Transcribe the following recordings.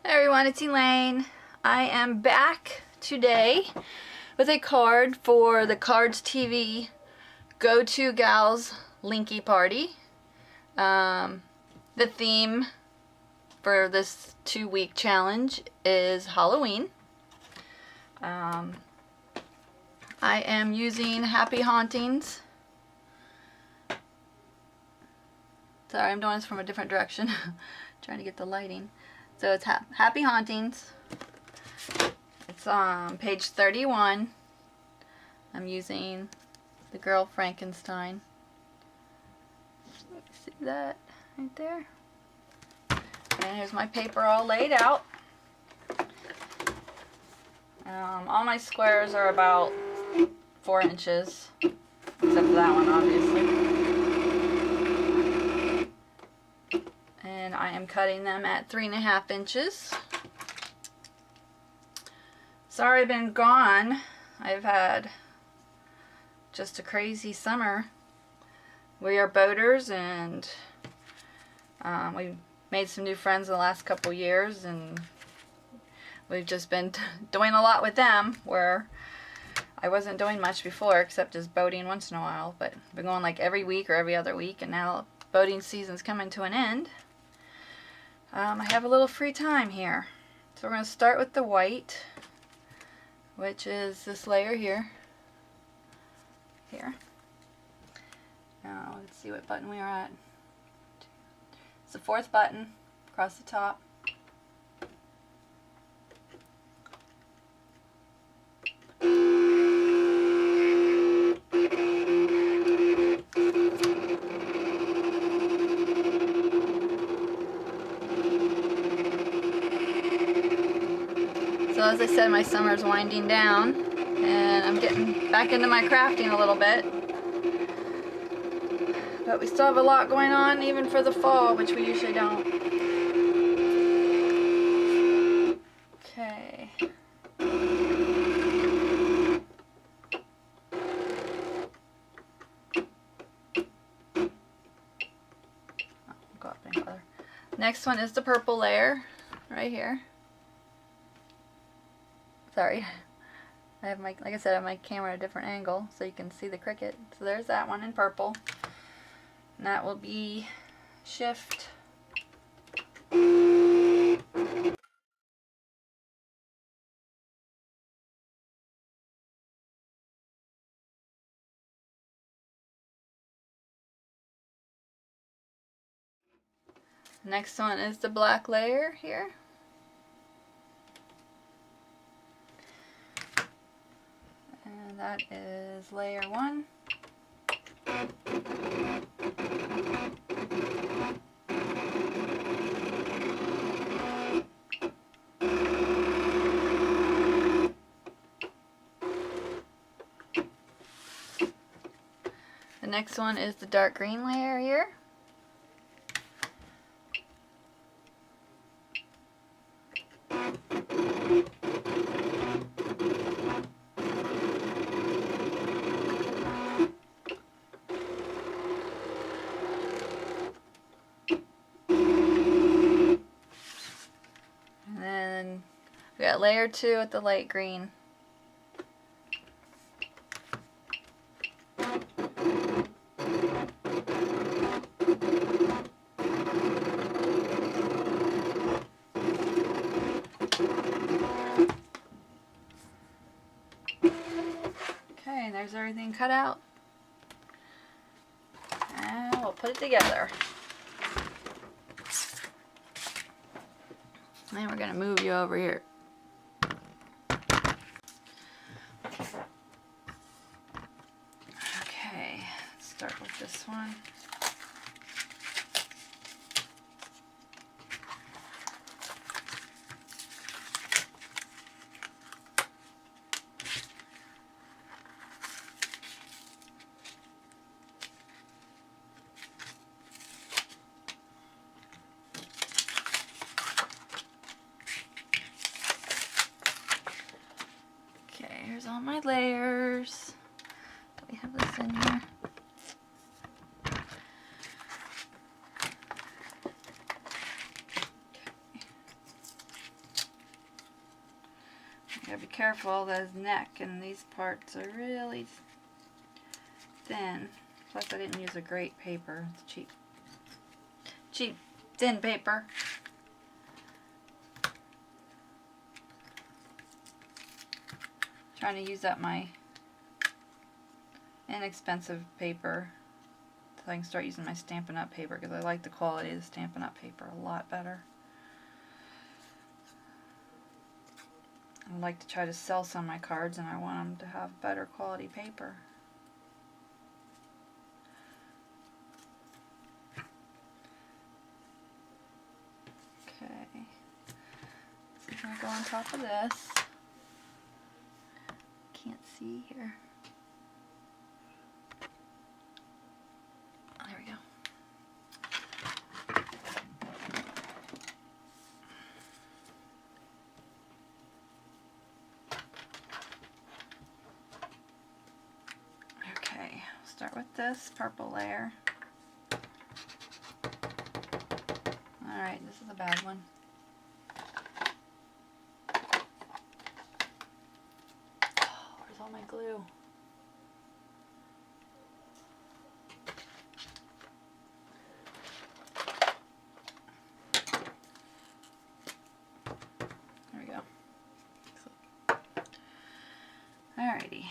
Hey everyone, it's Elaine. I am back today with a card for the Cardz TV Go to Galz Linky Party. The theme for this 2-week challenge is Halloween. I am using Happy Hauntings. Sorry, I'm doing this from a different direction. Trying to get the lighting. So it's Happy Hauntings. It's on page 31. I'm using the Girl Frankenstein. See that right there? And here's my paper all laid out. All my squares are about 4 inches, except for that one, obviously. And I am cutting them at 3.5 inches. Sorry I've been gone. I've had just a crazy summer. We are boaters, and we made some new friends in the last couple years, and we've just been doing a lot with them, where I wasn't doing much before except just boating once in a while, but I've been going like every week or every other week, and now boating season's coming to an end. I have a little free time here. So we're going to start with the white, which is this layer here. Now let's see what button we are at. It's the 4th button across the top. So as I said, my summer's winding down, and I'm getting back into my crafting a little bit. But we still have a lot going on, even for the fall, which we usually don't. Okay. Go up in color. Next one is the purple layer, right here. Sorry, I have my, like I said, I have my camera at a different angle so you can see the Cricut. So there's that one in purple, and that will be shift. Next one is the black layer here. And that is layer 1. The next one is the dark green layer here. We got layer 2 with the light green. Okay, there's everything cut out. And we'll put it together. And we're going to move you over here. Okay, let's start with this one. Here's all my layers. Do we have this in here? Okay. careful that his neck and these parts are really thin. Plus I didn't use a great paper. It's cheap. Cheap, thin paper. Trying to use up my inexpensive paper so I can start using my Stampin' Up! Paper because I like the quality of the Stampin' Up! Paper a lot better. I'd like to try to sell some of my cards and I want them to have better quality paper. Okay, so I'm going to go on top of this. Can't see here. There we go. Okay, start with this purple layer. Alright, this is a bad one. Oh, where's all my glue? There we go. Alrighty.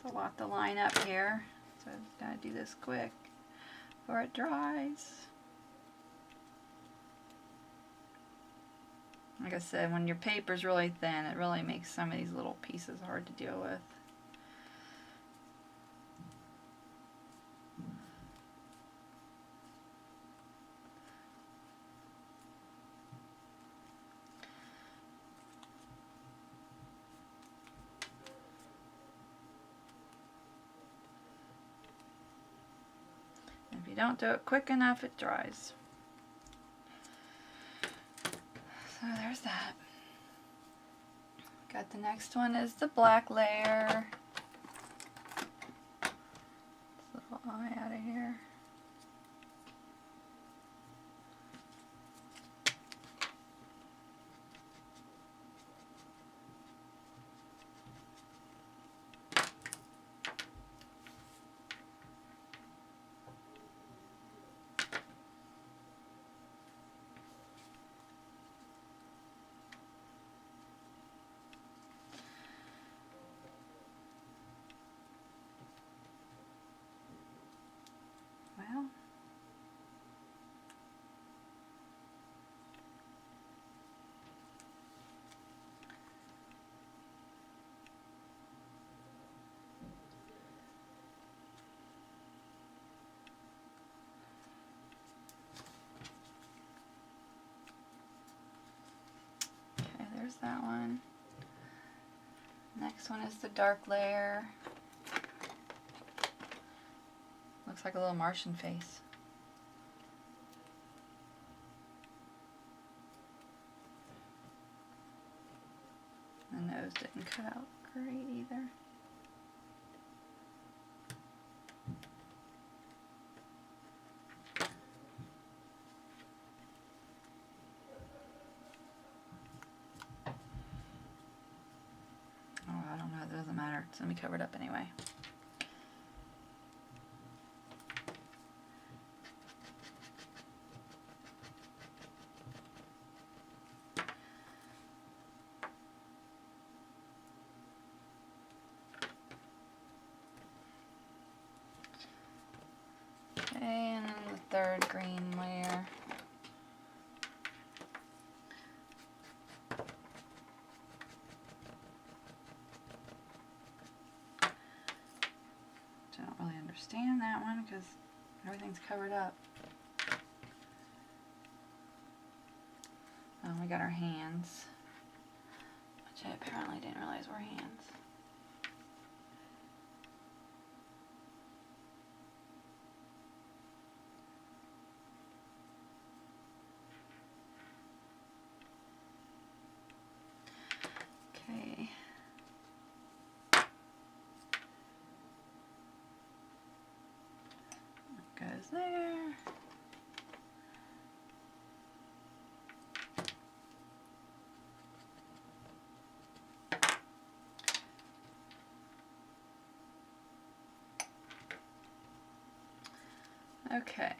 A lot to line up here, so I'm just going to do this quick before it dries. Like I said, when your paper's really thin, it really makes some of these little pieces hard to deal with. If you don't do it quick enough, it dries. So there's that. Got the next one is the black layer. This little eye out of here. Well, okay, there's that one. Next one is the dark layer. Looks like a little Martian face. The nose didn't cut out great either. Oh, I don't know, it doesn't matter. It's gonna be covered up anyway. And then the third green layer. I don't really understand that one because everything's covered up. Oh, we got our hands, which I apparently didn't realize were hands. Okay.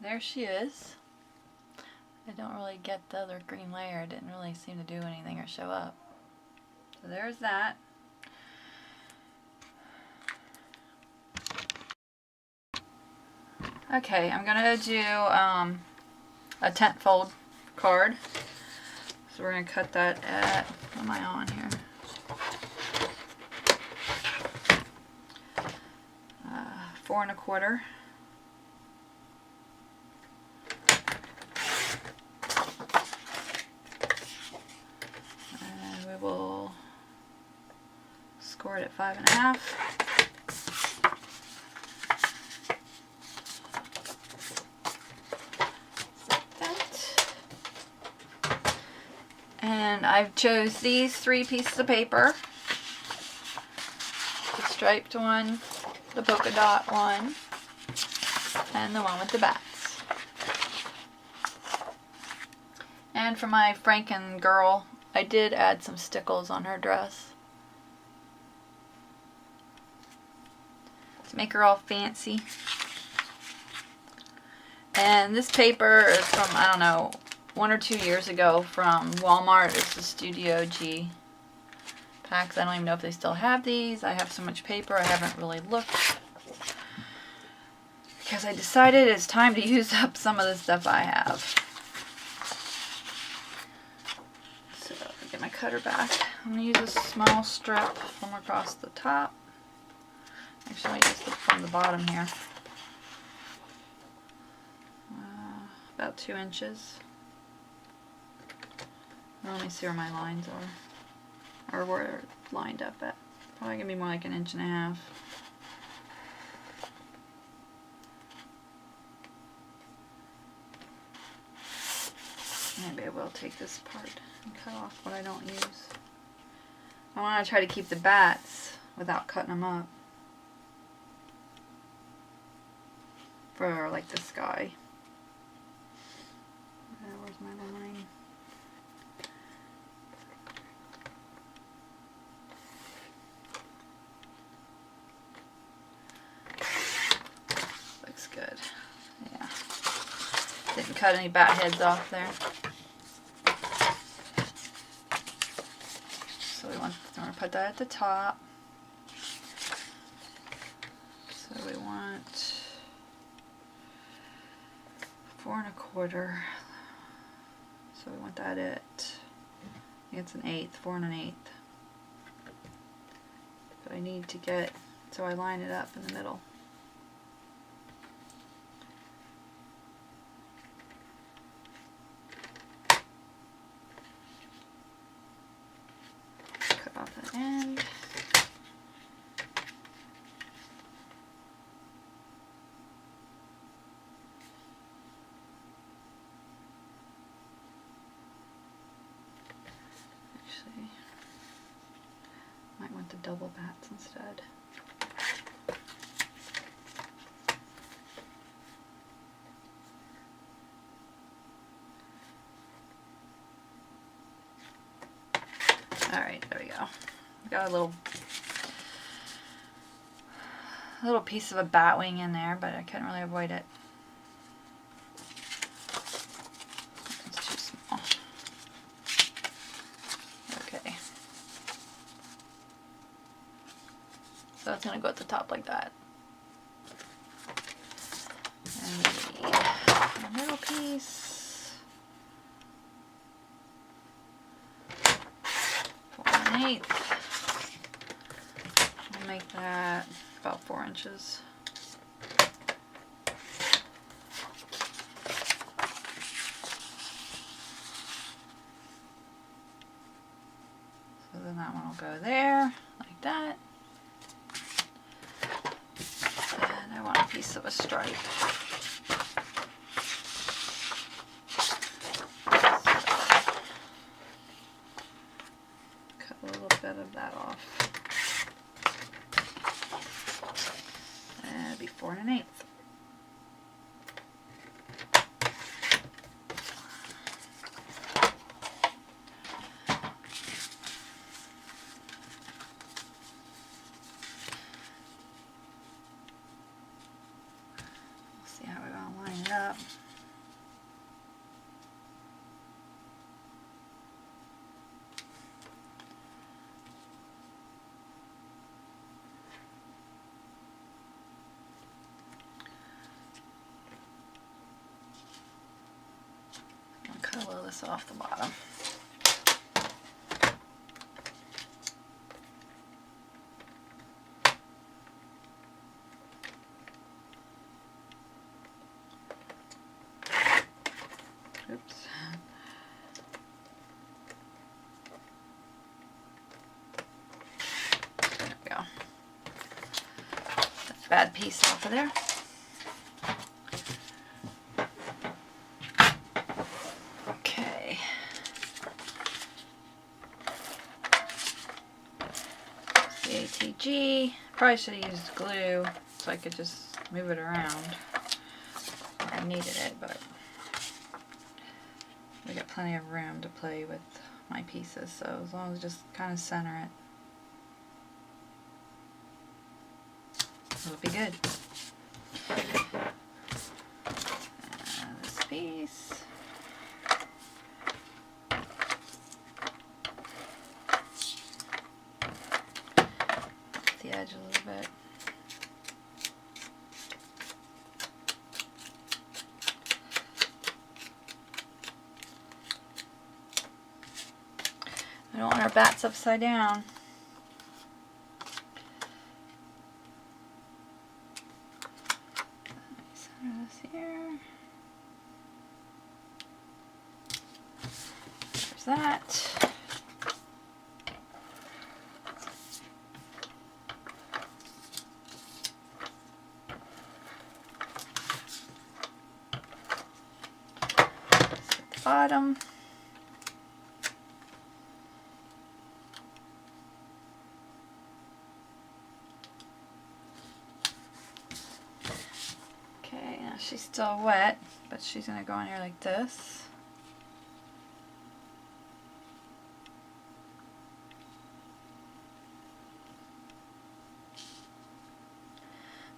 There she is. I don't really get the other green layer. It didn't really seem to do anything or show up. So there's that. Okay, I'm gonna do a tent fold card. So we're gonna cut that at, what am I on here? 4 1/4. And we will score it at 5 1/2. And I've chose these 3 pieces of paper. The striped one, the polka dot one, and the one with the bats. And for my Franken girl, I did add some stickles on her dress to make her all fancy. And this paper is from, I don't know, 1 or 2 years ago from Walmart. It's the Studio G packs. I don't even know if they still have these. I have so much paper I haven't really looked, because I decided it's time to use up some of the stuff I have. So I'll get my cutter back. I'm going to use a small strip from across the top. Actually, I use from the bottom here. About 2 inches. Let me see where my lines are, or where they're lined up at. Probably gonna be more like 1.5 inches. Maybe I will take this part and cut off what I don't use. I want to try to keep the bats without cutting them up for like the sky. Where's my line? Looks good. Yeah. Didn't cut any bat heads off there. So we want to put that at the top. So we want 4 1/4. So we want that at, I think it's 1/8, 4 1/8. But I need to get, so I line it up in the middle. Cut off that end. Might want the double bats instead. Alright, there we go. Got a little piece of a bat wing in there, but I couldn't really avoid it. It's too small. Okay. So it's going to go at the top like that. And the middle piece. 4 1/8. I'll make that about 4 inches. So then that one will go there, like that. And I want a piece of a stripe. Cut a little bit of that off. And it'd be 4 1/8. this off the bottom. Oops. There we go. That's a bad piece off of there. Okay. The ATG. Probably should have used glue so I could just move it around. I needed it, but we got plenty of room to play with my pieces, so as long as I just kind of center it, it'll be good. This piece. The edge a little bit. I don't want our bats upside down. Center this here. There's that. At the bottom. She's still wet, but she's going to go in here like this.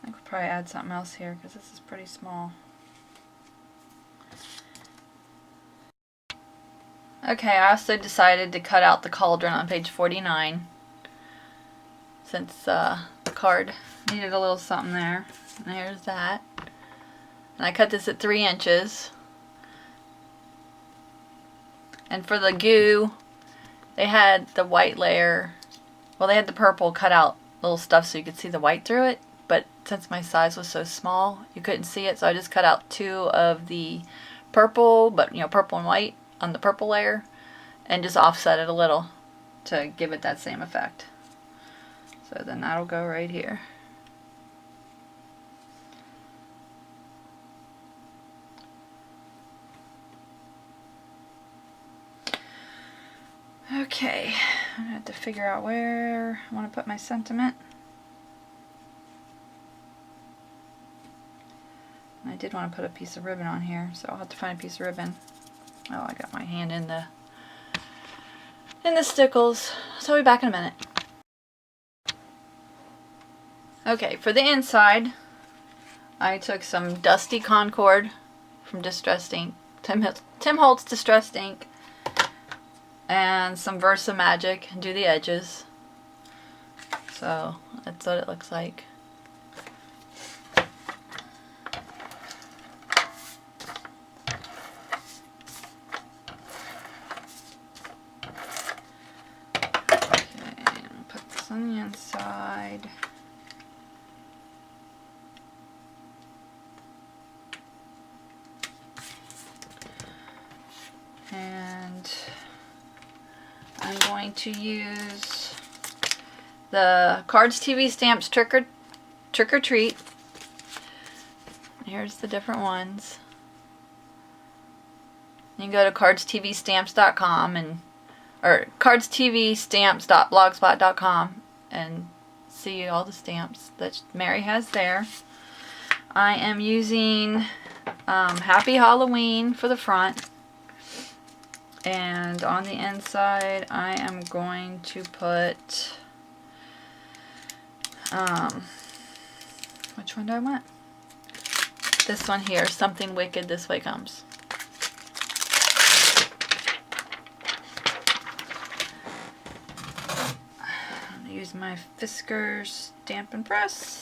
I think we'll probably add something else here because this is pretty small. Okay, I also decided to cut out the cauldron on page 49 since the card needed a little something there. And there's that. And I cut this at 3 inches. And for the goo, they had the white layer, well, they had the purple cut out little stuff so you could see the white through it. But since my size was so small, you couldn't see it. So I just cut out 2 of the purple, but you know, purple and white on the purple layer. And just offset it a little to give it that same effect. So then that'll go right here. Okay, I have to figure out where I want to put my sentiment. And I did want to put a piece of ribbon on here, so I'll have to find a piece of ribbon. Oh, I got my hand in the stickles, so I'll be back in a minute. Okay, for the inside, I took some Dusty Concord from Distressed Ink, Tim Holtz Distressed Ink, and some Versa Magic and do the edges. So that's what it looks like. Okay, I'll put this on the inside. And I'm going to use the Cardz TV Stamps Trick or Treat. Here's the different ones. You can go to cardztvstamps.com or cardztvstamps.blogspot.com and see all the stamps that Mary has there. I am using Happy Halloween for the front. And on the inside, I am going to put, which one do I want? This one here, Something Wicked This Way Comes. I'm going to use my Fiskars Stamp and Press.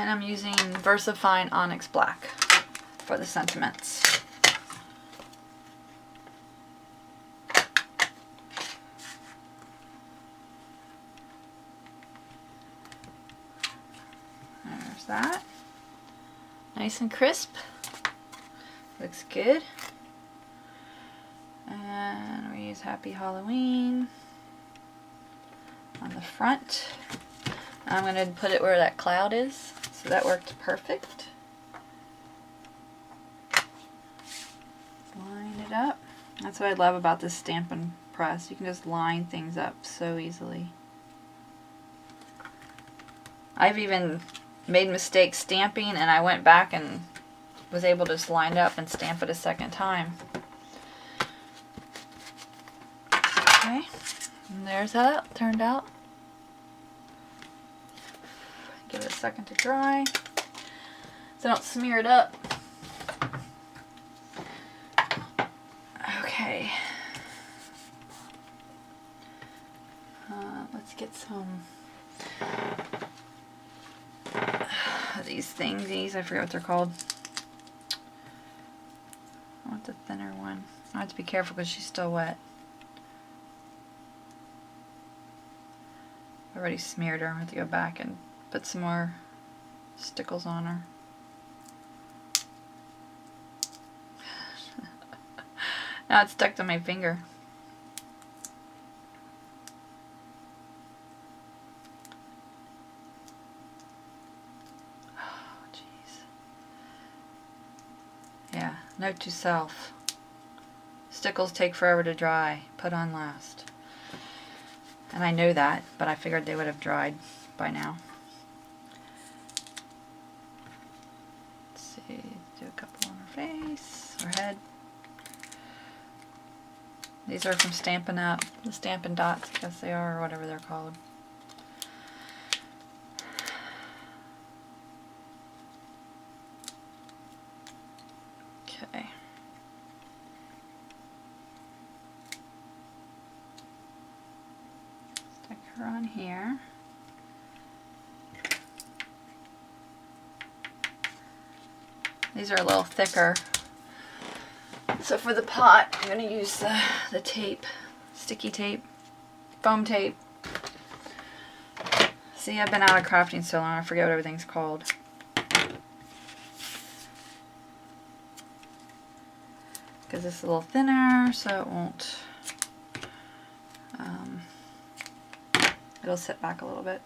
And I'm using VersaFine Onyx Black for the sentiments. There's that. Nice and crisp. Looks good. And we use Happy Halloween on the front. I'm going to put it where that cloud is, so that worked perfect. Line it up. That's what I love about this Stampin' Press. You can just line things up so easily. I've even made mistakes stamping, and I went back and was able to just line it up and stamp it a second time. Okay, and there's how that turned out. Give it a second to dry so I don't smear it up. Okay. Let's get some these thingies. I forget what they're called. I want the thinner one. I have to be careful because she's still wet. I already smeared her. I have to go back and put some more stickles on her. Now it's stuck to my finger. Oh, jeez. Yeah, note to self. Stickles take forever to dry. Put on last. And I know that, but I figured they would have dried by now. Do a couple on her face, her head. These are from Stampin' Up, the Stampin' Dots, I guess they are, or whatever they're called. Okay. Stick her on here. These are a little thicker. So for the pot, I'm going to use the tape, sticky tape, foam tape. See, I've been out of crafting so long, I forget what everything's called. Because it's a little thinner, so it won't, it'll sit back a little bit.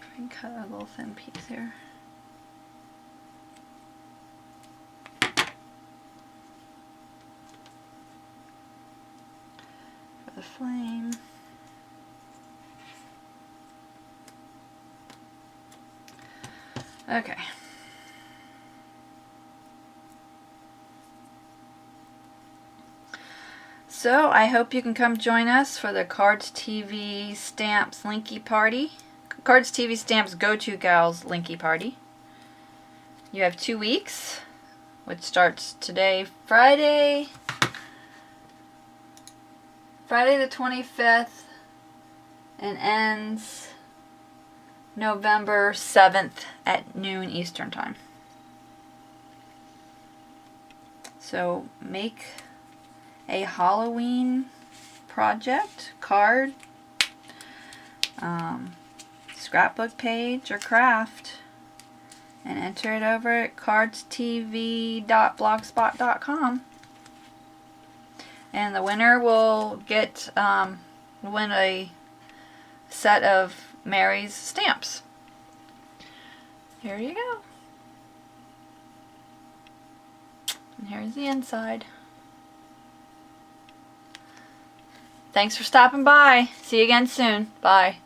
I can cut a little thin piece here. For the flame. Okay. So I hope you can come join us for the Cardz TV Stamps Linky Party. Cardz TV Stamps Go To Galz Linky Party. You have 2 weeks, which starts today, Friday the 25th, and ends November 7th at noon Eastern Time. So make a Halloween project, card, scrapbook page, or craft, and enter it over at cardztv.blogspot.com. And the winner will get win a set of Mary's stamps. Here you go. And here's the inside. Thanks for stopping by. See you again soon. Bye.